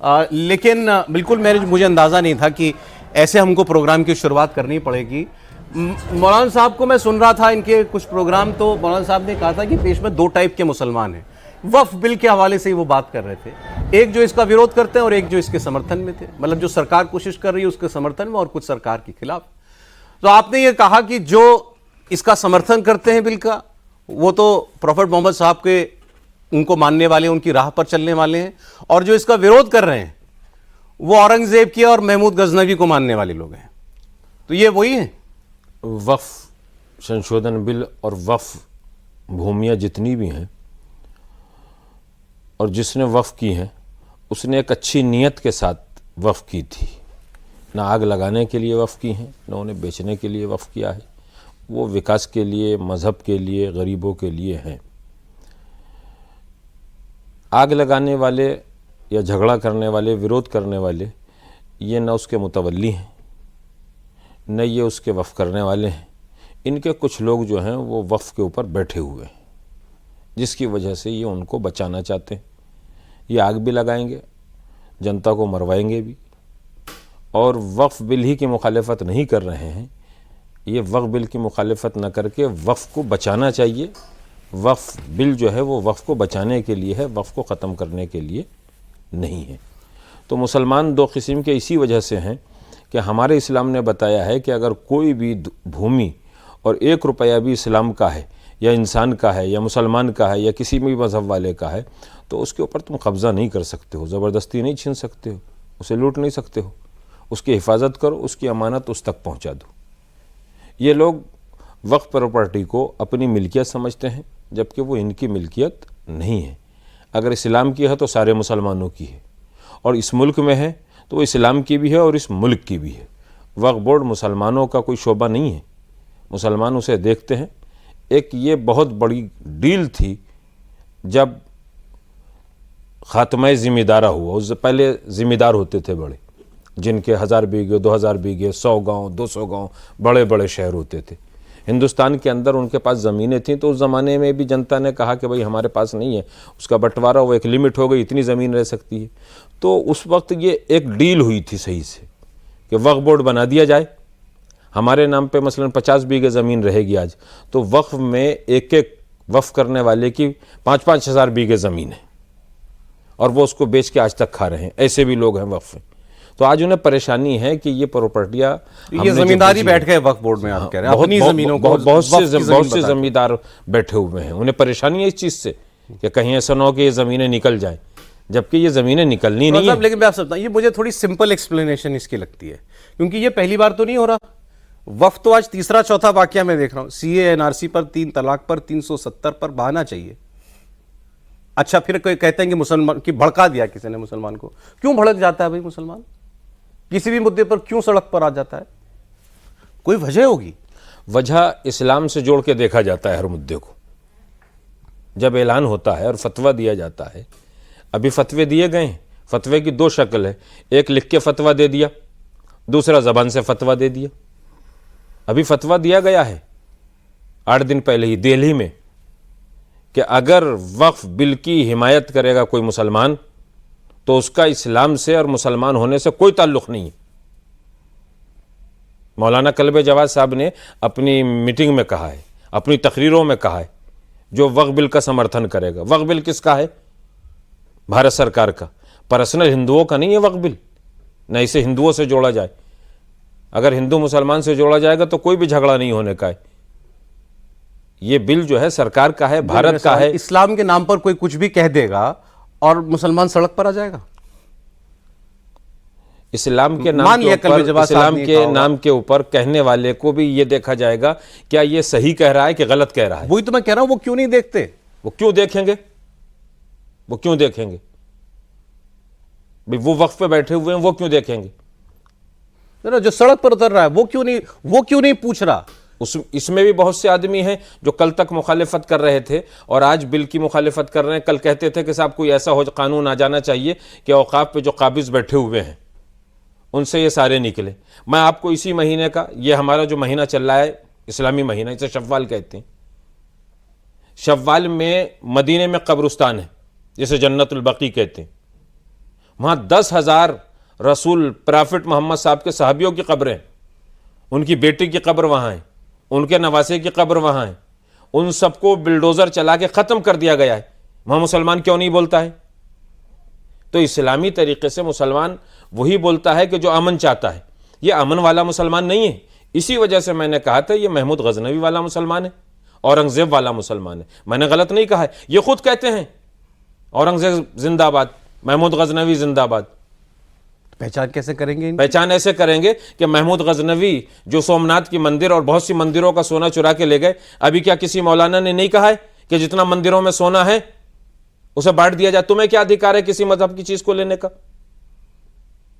लेकिन बिल्कुल मुझे अंदाज़ा नहीं था कि ऐसे हमको प्रोग्राम की शुरुआत करनी पड़ेगी। मौलाना साहब को मैं सुन रहा था इनके कुछ प्रोग्राम, तो मौलाना साहब ने कहा था कि देश में दो टाइप के मुसलमान हैं। वक्फ बिल के हवाले से ही वो बात कर रहे थे, एक जो इसका विरोध करते हैं और एक जो इसके समर्थन में थे, मतलब जो सरकार कोशिश कर रही है उसके समर्थन में और कुछ सरकार के खिलाफ। तो आपने ये कहा कि जो इसका समर्थन करते हैं बिल का, वो तो प्रॉफेट मोहम्मद साहब के उनको मानने वाले, उनकी राह पर चलने वाले हैं, और जो इसका विरोध कर रहे हैं वो औरंगजेब की और महमूद गजनवी को मानने वाले लोग हैं। तो ये वही है। वक्फ संशोधन बिल और वक्फ भूमियाँ जितनी भी हैं और जिसने वक्फ की हैं उसने एक अच्छी नीयत के साथ वक्फ की थी। ना आग लगाने के लिए वक्फ की हैं, ना उन्हें बेचने के लिए वक्फ किया है। वो विकास के लिए, मज़हब के लिए, गरीबों के लिए हैं। आग लगाने वाले या झगड़ा करने वाले, विरोध करने वाले, ये न उसके मुतवल्ली हैं, न ये उसके वक्फ करने वाले हैं। इनके कुछ लोग जो हैं वो वक्फ के ऊपर बैठे हुए हैं, जिसकी वजह से ये उनको बचाना चाहते हैं। ये आग भी लगाएंगे, जनता को मरवाएंगे भी, और वक्फ बिल ही की मुखालिफत नहीं कर रहे हैं। ये वक्फ बिल की मुखालिफत न करके वक्फ को बचाना चाहिए। वक्फ बिल जो है वो वक्फ को बचाने के लिए है, वक्फ को ख़त्म करने के लिए नहीं है। तो मुसलमान दो किस्म के इसी वजह से हैं कि हमारे इस्लाम ने बताया है कि अगर कोई भी भूमि और 1 रुपया भी इस्लाम का है या इंसान का है या मुसलमान का है या किसी भी मज़हब वाले का है, तो उसके ऊपर तुम कब्ज़ा नहीं कर सकते हो, ज़बरदस्ती नहीं छीन सकते हो, उसे लूट नहीं सकते हो। उसकी हिफाजत करो, उसकी अमानत उस तक पहुँचा दो। ये लोग वक्फ प्रॉपर्टी को अपनी मिल्कियत समझते हैं, जबकि वो इनकी मिल्कियत नहीं है। अगर इस्लाम की है तो सारे मुसलमानों की है, और इस मुल्क में है तो वो इस्लाम की भी है और इस मुल्क की भी है। वक्फ बोर्ड मुसलमानों का कोई शोबा नहीं है, मुसलमान उसे देखते हैं। एक ये बहुत बड़ी डील थी जब ख़ात्मा ज़िम्मेदारा हुआ। उससे पहले ज़िम्मेदार होते थे बड़े, जिनके 1000 बीघे, 2000 बीघे, 100 गाँव, 200 गाँव, बड़े बड़े शहर होते थे हिंदुस्तान के अंदर। उनके पास ज़मीनें थीं, तो उस ज़माने में भी जनता ने कहा कि भाई हमारे पास नहीं है, उसका बंटवारा, वो एक लिमिट हो गई, इतनी ज़मीन रह सकती है। तो उस वक्त ये एक डील हुई थी सही से कि वक्फ बोर्ड बना दिया जाए, हमारे नाम पे मसलन 50 बीघे ज़मीन रहेगी आज, तो वक्फ में एक एक वक्फ करने वाले की 5-5 हज़ार बीघे ज़मीन है, और वो उसको बेच के आज तक खा रहे हैं। ऐसे भी लोग हैं वक्फ में। तो आज उन्हें परेशानी है कि ये प्रॉपर्टियाँ, ये जमींदारी बैठ गए वक्फ बोर्ड में, आप कह रहे हैं अपनी ज़मीनों को, बहुत से जमींदार बैठे हुए हैं। उन्हें परेशानी है इस चीज़ से कि कहीं ऐसा ना हो कि ये ज़मीनें निकल जाएं, जबकि ये ज़मीनें निकलनी नहीं है। लेकिन मैं आपसे बताऊं, ये मुझे थोड़ी सिंपल एक्सप्लेनेशन इसकी लगती है, क्योंकि ये पहली बार तो नहीं हो रहा। वक्फ तो आज तीसरा चौथा वाकया मैं देख रहा हूँ। CA NRC पर, 3 तलाक पर, 370 पर बहाना चाहिए। अच्छा, फिर कोई कहते हैं कि मुसलमान की भड़का दिया किसी ने मुसलमान को। क्यों भड़क जाता है भाई मुसलमान? किसी भी मुद्दे पर क्यों सड़क पर आ जाता है? कोई वजह होगी। वजह इस्लाम से जोड़ के देखा जाता है हर मुद्दे को। जब ऐलान होता है और फतवा दिया जाता है, अभी फतवे दिए गए हैं, फतवे की 2 शक्ल है, एक लिख के फतवा दे दिया, दूसरा ज़बान से फतवा दे दिया। अभी फतवा दिया गया है 8 दिन पहले ही दिल्ली में कि अगर वक्फ बिल की हिमायत करेगा कोई मुसलमान तो उसका इस्लाम से और मुसलमान होने से कोई ताल्लुक़ नहीं है। मौलाना कल्बे जवाद साहब ने अपनी मीटिंग में कहा है, अपनी तकरीरों में कहा है, जो वक्फ बिल का समर्थन करेगा। वक्फ बिल किसका है? भारत सरकार का, पर्सनल हिंदुओं का नहीं है वक्फ बिल, न इसे हिंदुओं से जोड़ा जाए। अगर हिंदू मुसलमान से जोड़ा जाएगा तो कोई भी झगड़ा नहीं होने का है। ये बिल जो है सरकार का है, भारत का है। इस्लाम के नाम पर कोई कुछ भी कह देगा और मुसलमान सड़क पर आ जाएगा। इस्लाम के नाम के ऊपर कहने वाले को भी ये देखा जाएगा क्या ये सही कह रहा है कि गलत कह रहा है। वही तो मैं कह रहा हूं, वो क्यों नहीं देखते? वो क्यों देखेंगे? वो क्यों देखेंगे भाई? वो वक्फ पे बैठे हुए हैं, वो क्यों देखेंगे? जो सड़क पर उतर रहा है वो क्यों नहीं पूछ रहा? इसमें भी बहुत से आदमी हैं जो कल तक मुखालिफत कर रहे थे और आज बिल की मुखालिफत कर रहे हैं। कल कहते थे कि साहब कोई ऐसा हो कानून आ जाना चाहिए कि औकाफ पे जो काबिज बैठे हुए हैं उनसे ये सारे निकले। मैं आपको इसी महीने का, ये हमारा जो महीना चल रहा है इस्लामी महीना, इसे शव्वाल कहते हैं। शव्वाल में मदीने में कब्रिस्तान है जिसे जन्नतुल बकी कहते हैं। वहाँ 10,000 रसूल प्रॉफिट मोहम्मद साहब के सहाबियों की कब्रें हैं, उनकी बेटी की कब्र वहाँ है, उनके नवासे की कब्र वहाँ है, उन सबको बिल्डोज़र चला के ख़त्म कर दिया गया है। वहाँ मुसलमान क्यों नहीं बोलता है? तो इस्लामी तरीके से मुसलमान वही बोलता है कि जो अमन चाहता है। ये अमन वाला मुसलमान नहीं है। इसी वजह से मैंने कहा था ये महमूद गजनवी वाला मुसलमान है, औरंगज़ेब वाला मुसलमान है। मैंने गलत नहीं कहा है, ये खुद कहते हैं औरंगज़ेब जिंदाबाद, महमूद गजनवी जिंदाबाद। पहचान कैसे करेंगे? पहचान ऐसे करेंगे कि महमूद गजनवी जो सोमनाथ की मंदिर और बहुत सी मंदिरों का सोना चुरा के ले गए, अभी क्या किसी मौलाना ने नहीं कहा है कि जितना मंदिरों में सोना है उसे बांट दिया जाए? तुम्हें क्या अधिकार है किसी मजहब की चीज को लेने का?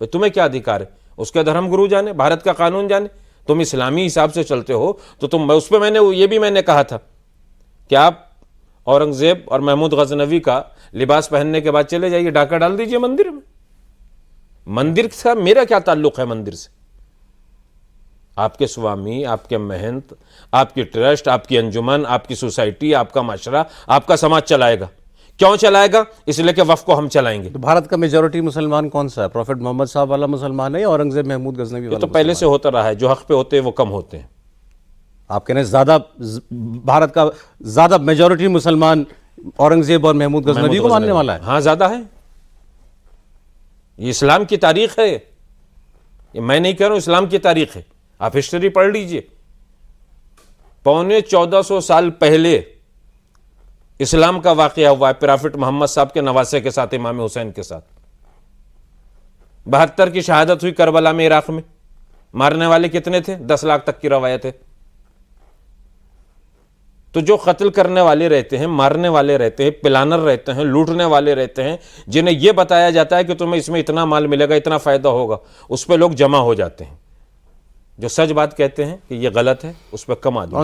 तुम्हें क्या अधिकार है? उसके धर्मगुरु जाने, भारत का कानून जाने। तुम इस्लामी हिसाब से चलते हो तो तुम उस पर मैंने कहा था कि आप औरंगजेब और महमूद गजनवी का लिबास पहनने के बाद चले जाइए, डाका डाल दीजिए मंदिर में। मंदिर का मेरा क्या ताल्लुक है मंदिर से? आपके स्वामी, आपके महंत, आपकी ट्रस्ट, आपकी अंजुमन, आपकी सोसाइटी, आपका माशरा, आपका समाज चलाएगा। क्यों चलाएगा? इसलिए कि वफ़ को हम चलाएंगे। तो भारत का मेजॉरिटी मुसलमान कौन सा है? प्रॉफिट मोहम्मद साहब वाला मुसलमान है या औरंगजेब महमूद गजनवी वाला? ये तो पहले से होता रहा है, जो हक पे होते हैं वो कम होते हैं। आप कह रहे हैं ज्यादा भारत का ज्यादा मेजॉरिटी मुसलमान औरंगजेब और महमूद गजनवी को मानने वाला है? हाँ, ज्यादा है। ये इस्लाम की तारीख है, ये मैं नहीं कह रहा हूं, इस्लाम की तारीख है। आप हिस्ट्री पढ़ लीजिए। 1450 साल पहले इस्लाम का वाकया हुआ है प्रॉफिट मोहम्मद साहब के नवासे के साथ, इमाम हुसैन के साथ। 72 की शहादत हुई करबला में, इराक में। मारने वाले कितने थे? 10 लाख तक की रवायत है। तो जो कत्ल करने वाले रहते हैं, मारने वाले रहते हैं, प्लानर रहते हैं, लूटने वाले रहते हैं, जिन्हें यह बताया जाता है कि तुम्हें इसमें इतना माल मिलेगा, इतना फायदा होगा, उस पर लोग जमा हो जाते हैं। जो सच बात कहते हैं कि यह गलत है, उस पर कम आदमी।